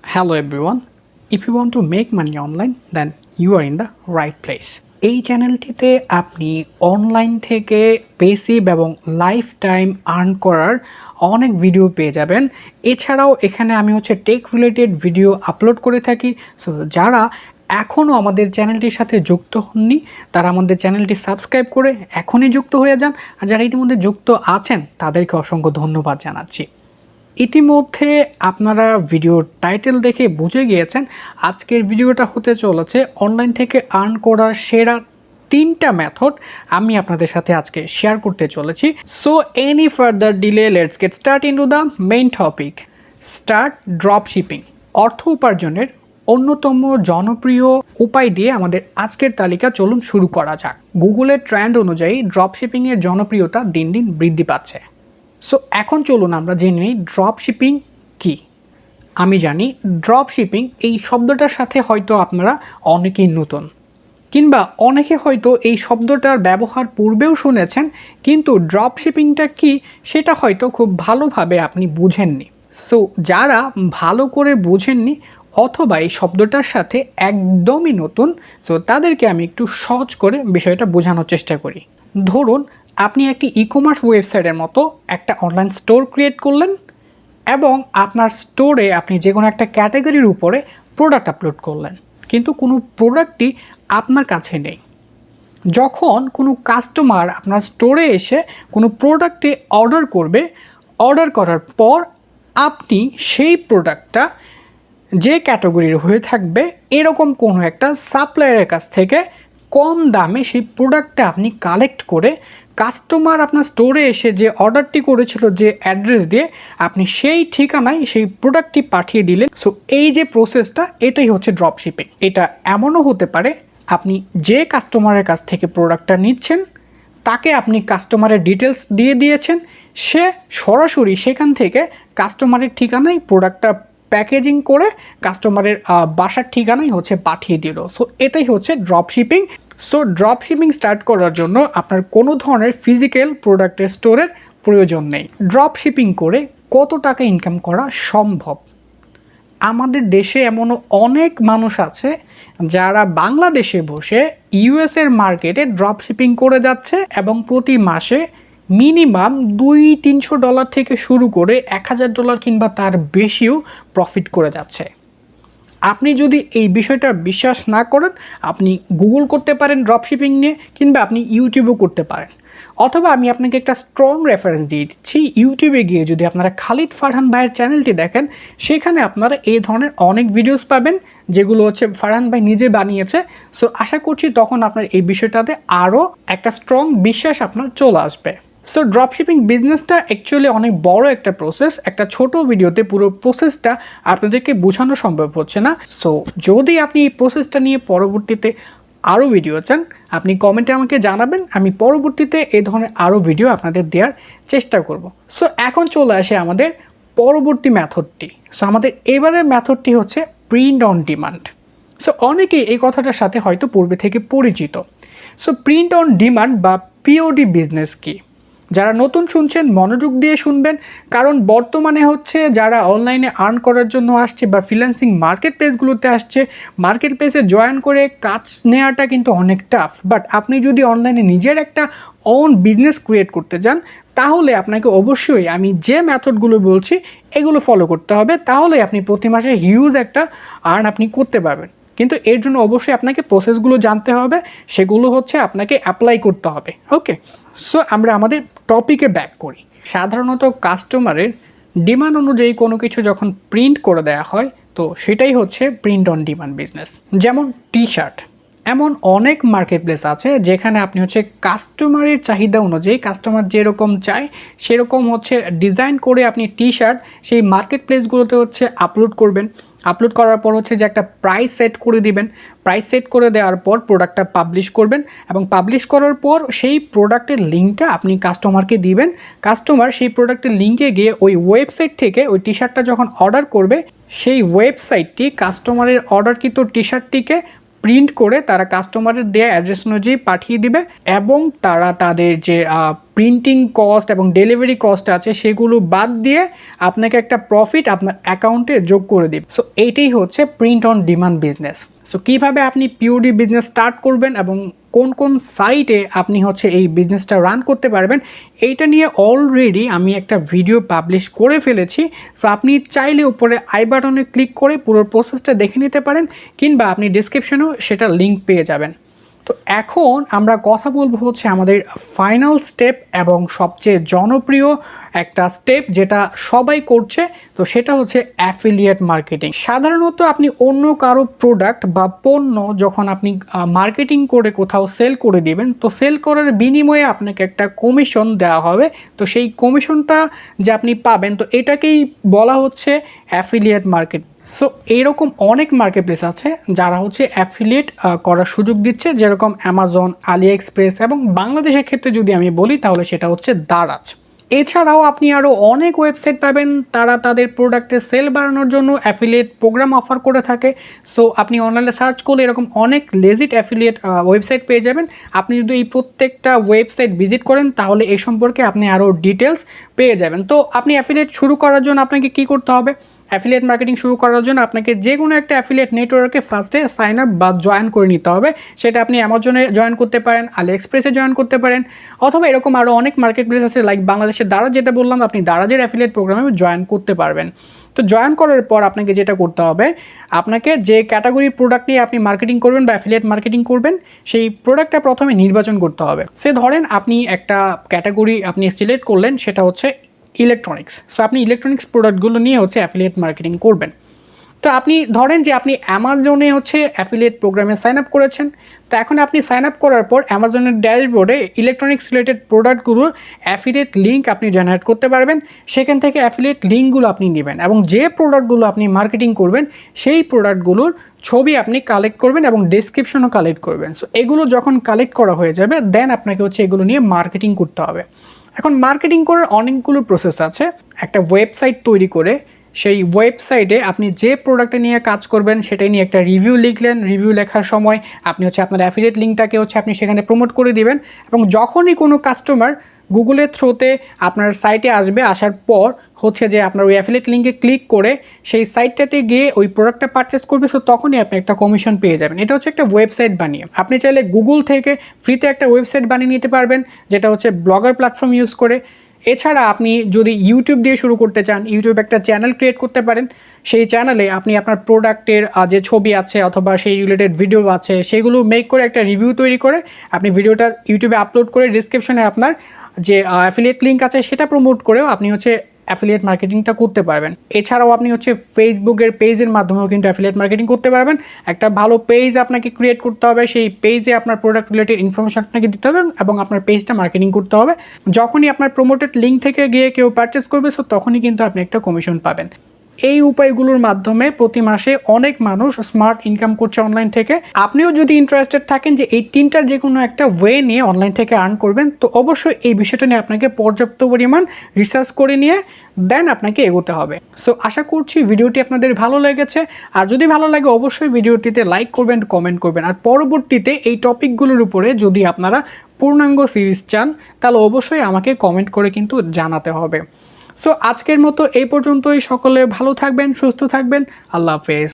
Hello everyone. If you want to make money online, then you are in the right place. এই চ্যানেলটিতে আপনি online থেকে passive এবং life time earn করার অনেক ভিডিও পেয়ে যাবেন। এছাড়াও এখানে আমি টেক রিলেটেড ভিডিও আপলোড করে থাকি। সো যারা এখনও আমাদের চ্যানেলটির সাথে যুক্ত হননি তারা আমাদের চ্যানেলটি সাবস্ক্রাইব করে এখনই যুক্ত হয়ে যান, আর যারা ইতিমধ্যে যুক্ত আছেন তাদেরকে অসংখ্য ধন্যবাদ জানাচ্ছি। ইতিমধ্যে আপনারা ভিডিওর টাইটেল দেখে বুঝে গিয়েছেন আজকের ভিডিওটা হতে চলেছে অনলাইন থেকে আর্ন করার সেরা 3টা মেথড আমি আপনাদের সাথে আজকে শেয়ার করতে চলেছি। So any further delay let's get start into the main topic. Start drop shipping. অর্থ উপার্জনের অন্যতম জনপ্রিয় উপায় দিয়ে আমাদের আজকের তালিকা চলুন শুরু করা যাক। গুগলের ট্রেন্ড অনুযায়ী ড্রপ শিপিংয়ের জনপ্রিয়তা দিন দিন বৃদ্ধি পাচ্ছে। সো এখন চলুন আমরা জেনে নিই ড্রপ শিপিং কী। আমি জানি ড্রপ শিপিং এই শব্দটার সাথে হয়তো আপনারা অনেকেই নতুন, কিংবা অনেকে হয়তো এই শব্দটার ব্যবহার পূর্বেও শুনেছেন, কিন্তু ড্রপ শিপিংটা কী সেটা হয়তো খুব ভালোভাবে আপনি বুঝেননি। সো যারা ভালো করে বুঝেননি অথবা এই শব্দটার সাথে একদমই নতুন, সো তাদেরকে আমি একটু সহজ করে বিষয়টা বোঝানোর চেষ্টা করি। ধরুন আপনি একটি ই কমার্স ওয়েবসাইটের মতো একটা অনলাইন স্টোর ক্রিয়েট করলেন এবং আপনার স্টোরে আপনি যে কোনো একটা ক্যাটাগরির উপরে প্রোডাক্ট আপলোড করলেন, কিন্তু কোনো প্রোডাক্টই আপনার কাছে নেই। যখন কোনো কাস্টমার আপনার স্টোরে এসে কোনো প্রোডাক্টে অর্ডার করবে, অর্ডার করার পর আপনি সেই প্রোডাক্টটা যে ক্যাটাগরির হয়ে থাকবে এরকম কোনো একটা সাপ্লায়ারের কাছ থেকে কম দামে সেই প্রোডাক্টটা আপনি কালেক্ট করে কাস্টমার আপনার স্টোরে এসে যে অর্ডারটি করেছিল যে অ্যাড্রেস দিয়ে আপনি সেই ঠিকানায় সেই প্রোডাক্টটি পাঠিয়ে দিলেন। সো এই যে প্রসেসটা, এটাই হচ্ছে ড্রপ শিপিং। এটা এমনও হতে পারে আপনি যে কাস্টমারের কাছ থেকে প্রোডাক্টটা নিচ্ছেন তাকে আপনি কাস্টমারের ডিটেলস দিয়ে দিয়েছেন, সে সরাসরি সেখান থেকে কাস্টমারের ঠিকানায় প্রোডাক্টটা প্যাকেজিং করে কাস্টমারের বাসার ঠিকানায় পাঠিয়ে দিল। সো এটাই হচ্ছে drop shipping. So drop shipping start করার জন্য আপনার কোনো ধরনের ফিজিক্যাল প্রোডাক্টের স্টোরের প্রয়োজন নেই। ড্রপ শিপিং করে কত টাকা ইনকাম করা সম্ভব? আমাদের দেশে এমনও অনেক মানুষ আছে যারা বাংলাদেশে বসে ইউএসের মার্কেটে ড্রপ শিপিং করে যাচ্ছে এবং প্রতি মাসে মিনিমাম $200-300 থেকে শুরু করে $1000 কিংবা তার বেশিও প্রফিট করে যাচ্ছে। আপনি যদি এই বিষয়টা বিশ্বাস না করেন, আপনি গুগল করতে পারেন ড্রপ শিপিং নিয়ে, কিংবা আপনি ইউটিউবও করতে পারেন। অথবা আমি আপনাকে একটা স্ট্রং রেফারেন্স দিয়ে দিচ্ছি, ইউটিউবে গিয়ে যদি আপনারা খালিদ ফারহান ভাইয়ের চ্যানেলটি দেখেন সেখানে আপনারা এই ধরনের অনেক ভিডিওস পাবেন যেগুলো ফারহান ভাই নিজে বানিয়েছে। সো আশা করছি তখন আপনার এই বিষয়টাতে আরও একটা স্ট্রং বিশ্বাস আপনার চলে আসবে। সো ড্রপশিপিং বিজনেসটা অ্যাকচুয়ালি অনেক বড় একটা প্রসেস। একটা ছোট ভিডিওতে পুরো প্রসেসটা আপনাদেরকে বোঝানো সম্ভব হচ্ছে না। সো যদি আপনি এই প্রসেসটা নিয়ে পরবর্তীতে আরও ভিডিও চান, আপনি কমেন্টে আমাকে জানাবেন, আমি পরবর্তীতে এই ধরনের আরও ভিডিও আপনাদের দেওয়ার চেষ্টা করব। সো এখন চলে আসে আমাদের পরবর্তী মেথডটি। সো আমাদের এবারের মেথডটি হচ্ছে প্রিন্ট অন ডিমান্ড। সো অনেকেই এই কথাটার সাথে হয়তো পূর্বে থেকে পরিচিত। সো প্রিন্ট অন ডিমান্ড বা পিওডি বিজনেস কি? যারা নতুন শুনছেন মনোযোগ দিয়ে শুনবেন, কারণ বর্তমানে যারা অনলাইনে আর্ন করার জন্য আসছে বা ফ্রিল্যান্সিং মার্কেট প্লেসগুলোতে আসছে, মার্কেট প্লেসে জয়েন করে কাজ নেওয়াটা কিন্তু অনেক টাফ। বাট আপনি যদি অনলাইনে নিজের একটা ওন বিজনেস ক্রিয়েট করতে চান তাহলে আপনাকে অবশ্যই আমি যে মেথডগুলো বলছি এগুলো ফলো করতে হবে, তাহলে আপনি প্রতি মাসে হিউজ একটা আর্ন আপনি করতে পারবেন। কিন্তু এর জন্য অবশ্যই আপনাকে প্রসেসগুলো জানতে হবে, সেগুলো আপনাকে অ্যাপ্লাই করতে হবে। ওকে, সো আমরা আমাদের টপিকে ব্যাক করি। সাধারণত কাস্টমারের ডিমান্ড অনুযায়ী কোনো কিছু যখন প্রিন্ট করে দেওয়া হয় তো সেটাই হচ্ছে প্রিন্ট অন ডিমান্ড বিজনেস। যেমন টি শার্ট, এমন অনেক মার্কেট প্লেস আছে যেখানে আপনি কাস্টমারের চাহিদা অনুযায়ী কাস্টমার যেরকম চায় সেরকম ডিজাইন করে আপনি টি শার্ট সেই মার্কেট প্লেসগুলোতে আপলোড করবেন। আপলোড করার পর যে একটা প্রাইস সেট করে দিবেন, প্রাইস সেট করে দেওয়ার পর প্রোডাক্টটা পাবলিশ করবেন এবং পাবলিশ করার পর সেই প্রোডাক্টের লিঙ্কটা আপনি কাস্টমারকে দিবেন। কাস্টমার সেই প্রোডাক্টের লিঙ্কে গিয়ে ওই ওয়েবসাইট থেকে ওই টি শার্টটা যখন অর্ডার করবে, সেই ওয়েবসাইটটি কাস্টমারের অর্ডারকৃত টি শার্টটিকে প্রিন্ট করে তারা কাস্টমারের দেওয়া অ্যাড্রেস অনুযায়ী পাঠিয়ে দিবে এবং তারা তাদের যে প্রিন্টিং কস্ট এবং ডেলিভারি কস্ট আছে সেগুলো বাদ দিয়ে আপনাকে একটা প্রফিট আপনার অ্যাকাউন্টে যোগ করে দিবে। সো এইটাই হচ্ছে print on demand business. So কীভাবে আপনি পিওডি বিজনেস স্টার্ট করবেন এবং কোন কোন সাইটে আপনি হচ্ছে এই বিজনেসটা রান করতে পারবেন, এইটা নিয়ে অলরেডি আমি একটা ভিডিও পাবলিশ করে ফেলেছি। সো আপনি চাইলে উপরে আই বাটনে ক্লিক করে পুরো প্রসেসটা দেখে নিতে পারেন, কিংবা আপনি ডিসক্রিপশনেও সেটা লিঙ্ক পেয়ে যাবেন। তো এখন আমরা কথা বলবো হচ্ছে আমাদের ফাইনাল স্টেপ এবং সবচেয়ে জনপ্রিয় একটা স্টেপ যেটা সবাই করছে, তো সেটা হচ্ছে অ্যাফিলিয়েট মার্কেটিং। সাধারণত আপনি অন্য কারো প্রোডাক্ট বা পণ্য যখন আপনি মার্কেটিং করে কোথাও সেল করে দিবেন, তো সেল করার বিনিময়ে আপনাকে একটা কমিশন দেওয়া হবে। তো সেই কমিশনটা যে আপনি পাবেন, তো এটাকেই বলা হচ্ছে অ্যাফিলিয়েট মার্কেটিং। সো এইরকম অনেক মার্কেট প্লেস আছে যারা হচ্ছে অ্যাফিলিয়েট করার সুযোগ দিচ্ছে, যেরকম অ্যামাজন, আলি এক্সপ্রেস, এবং বাংলাদেশের ক্ষেত্রে যদি আমি বলি তাহলে সেটা হচ্ছে দারাজ। এছাড়াও আপনি আরও অনেক ওয়েবসাইট পাবেন, তারা তাদের প্রোডাক্টের সেল বাড়ানোর জন্য অ্যাফিলিয়েট প্রোগ্রাম অফার করে থাকে। সো আপনি অনলাইনে সার্চ করলে এরকম অনেক লেজিট অ্যাফিলিয়েট ওয়েবসাইট পেয়ে যাবেন। আপনি যদি এই প্রত্যেকটা ওয়েবসাইট ভিজিট করেন তাহলে এই সম্পর্কে আপনি আরও ডিটেলস পেয়ে যাবেন। তো আপনি অ্যাফিলিয়েট শুরু করার জন্য আপনাকে কী করতে হবে? অ্যাফিলিয়েট মার্কেটিং শুরু করার জন্য আপনাকে যে কোনো একটা অ্যাফিলিয়েট নেটওয়ার্কে ফার্স্টে সাইন আপ বা জয়েন করে নিতে হবে। সেটা আপনি অ্যামাজনে জয়েন করতে পারেন, আলি এক্সপ্রেসে জয়েন করতে পারেন, অথবা এরকম আরও অনেক মার্কেট প্লেস আছে লাইক বাংলাদেশের দারাজ, যেটা বললাম আপনি দারাজের অ্যাফিলিয়েট প্রোগ্রামে জয়েন করতে পারবেন। তো জয়েন করার পর আপনাকে যেটা করতে হবে, আপনাকে যে ক্যাটাগরির প্রোডাক্ট নিয়ে আপনি মার্কেটিং করবেন বা অ্যাফিলিয়েট মার্কেটিং করবেন, সেই প্রোডাক্টটা প্রথমে নির্বাচন করতে হবে। সে ধরেন আপনি একটা ক্যাটাগরি আপনি সিলেক্ট করলেন, সেটা হচ্ছে ইলেকট্রনিক্স। সো আপনি ইলেকট্রনিক্স প্রোডাক্টগুলো নিয়ে হচ্ছে অ্যাফিলিয়েট মার্কেটিং করবেন। তো আপনি ধরেন যে আপনি অ্যামাজনে হচ্ছে অ্যাফিলিয়েট প্রোগ্রামে সাইন আপ করেছেন। তো এখন আপনি সাইন আপ করার পর অ্যামাজনের ড্যাশবোর্ডে ইলেকট্রনিক্স রিলেটেড প্রোডাক্টগুলোর অ্যাফিলিয়েট লিঙ্ক আপনি জেনারেট করতে পারবেন। সেখান থেকে অ্যাফিলিয়েট লিঙ্কগুলো আপনি নেবেন এবং যে প্রোডাক্টগুলো আপনি মার্কেটিং করবেন সেই প্রোডাক্টগুলোর ছবি আপনি কালেক্ট করবেন এবং ডেসক্রিপশনও কালেক্ট করবেন। সো এগুলো যখন কালেক্ট করা হয়ে যাবে, দেন আপনাকে হচ্ছে এগুলো নিয়ে মার্কেটিং করতে হবে। এখন মার্কেটিং করার অনেকগুলো প্রসেস আছে। একটা ওয়েবসাইট তৈরি করে সেই ওয়েবসাইটে আপনি যে প্রোডাক্টে নিয়ে কাজ করবেন সেটা নিয়ে একটা রিভিউ লিখলেন। রিভিউ লেখার সময় আপনি হচ্ছে আপনার অ্যাফিলিয়েট লিঙ্কটাকে হচ্ছে আপনি সেখানে প্রমোট করে দিবেন, এবং যখনই কোনো কাস্টমার গুগলের থ্রুতে আপনার সাইটে আসবে, আসার পর হচ্ছে যে আপনার ওই অ্যাফিলিয়েট লিঙ্কে ক্লিক করে সেই সাইটটাতে গিয়ে ওই প্রোডাক্টটা পারচেস করবে, সো তখনই আপনি একটা কমিশন পেয়ে যাবেন। এটা হচ্ছে একটা ওয়েবসাইট বানিয়ে। আপনি চাইলে গুগল থেকে ফ্রিতে একটা ওয়েবসাইট বানিয়ে নিতে পারবেন, যেটা হচ্ছে ব্লগার প্ল্যাটফর্ম ইউজ করে। এছাড়া আপনি যদি ইউটিউব দিয়ে শুরু করতে চান, ইউটিউব একটা চ্যানেল ক্রিয়েট করতে পারেন। সেই চ্যানেলে আপনি আপনার প্রোডাক্টের যে ছবি আছে অথবা সেই রিলেটেড ভিডিও আছে সেগুলো মেক করে একটা রিভিউ তৈরি করে আপনি ভিডিওটা ইউটিউবে আপলোড করে ডিসক্রিপশনে আপনার যে অ্যাফিলিয়েট লিঙ্ক আছে সেটা প্রমোট করেও আপনি হচ্ছে অ্যাফিলিয়েট মার্কেটিংটা করতে পারবেন। এছাড়াও আপনি হচ্ছে ফেসবুকের পেজের মাধ্যমেও কিন্তু অ্যাফিলিয়েট মার্কেটিং করতে পারবেন। একটা ভালো পেজ আপনাকে ক্রিয়েট করতে হবে, সেই পেজে আপনার প্রোডাক্ট রিলেটেড ইনফরমেশন আপনাকে দিতে হবে এবং আপনার পেজটা মার্কেটিং করতে হবে। যখনই আপনার প্রমোটেড লিঙ্ক থেকে গিয়ে কেউ পারচেস করবে, সো তখনই কিন্তু আপনি একটা কমিশন পাবেন। এই উপায়গুলোর মাধ্যমে প্রতি মাসে অনেক মানুষ স্মার্ট ইনকাম করছে অনলাইন থেকে। আপনিও যদি ইন্টারেস্টেড থাকেন যে এই তিনটার যে কোনো একটা ওয়ে নিয়ে অনলাইন থেকে আর্ন করবেন, তো অবশ্যই এই বিষয়টা নিয়ে আপনাকে পর্যাপ্ত পরিমাণ রিসার্চ করে নিয়ে দেন আপনাকে এগোতে হবে। সো আশা করছি ভিডিওটি আপনাদের ভালো লেগেছে। আর যদি ভালো লাগে অবশ্যই ভিডিওটিতে লাইক করবেন, কমেন্ট করবেন। আর পরবর্তীতে এই টপিকগুলোর উপরে যদি আপনারা পূর্ণাঙ্গ সিরিজ চান তাহলে অবশ্যই আমাকে কমেন্ট করে কিন্তু জানাতে হবে। সো আজকের মতো এই পর্যন্তই। সকলে ভালো থাকবেন, সুস্থ থাকবেন। আল্লাহ হাফেজ।